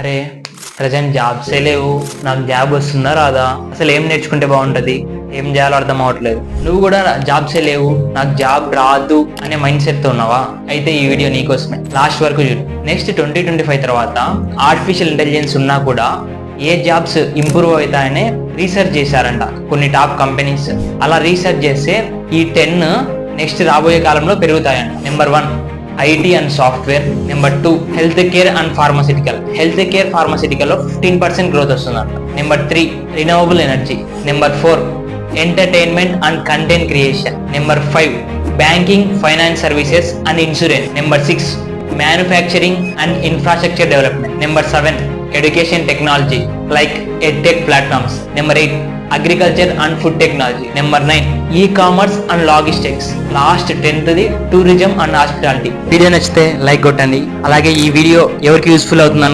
అరే ప్రజెంట్ జాబ్సే లేవు, నాకు జాబ్ వస్తుందా రాదా, అసలు ఏం నేర్చుకుంటే బాగుంటది, ఏం చేయాలో అర్థం అవ్వట్లేదు. నువ్వు కూడా జాబ్సే లేవు, నాకు జాబ్ రాదు అనే మైండ్ సెట్ తో ఉన్నావా? అయితే ఈ వీడియో నీకోసమే, లాస్ట్ వరకు చూడు. నెక్స్ట్ 2025 తర్వాత ఆర్టిఫిషియల్ ఇంటెలిజెన్స్ ఉన్నా కూడా ఏ జాబ్స్ ఇంప్రూవ్ అవుతాయని రీసెర్చ్ చేశారంట కొన్ని టాప్ కంపెనీస్. అలా రీసెర్చ్ చేస్తే ఈ 10 నెక్స్ట్ రాబోయే కాలంలో పెరుగుతాయంట. Number 1 IT and software. Number 2 health care and pharmaceutical. Health care pharmaceutical లో 15% గ్రోత్ వస్తుందంట. Number 3 renewable energy. Number 4 entertainment and content creation. Number 5 banking, finance services and insurance. Number 6 manufacturing and infrastructure development. Number 7 education technology like edtech platforms. Number 8 agriculture and food technology. Number 9 e commerce and logistics. Last 10th tourism and hospitality. Video నచ్చితే like కొట్టండి. అలాగే ఈ video ఎవరికి useful అవుతుంది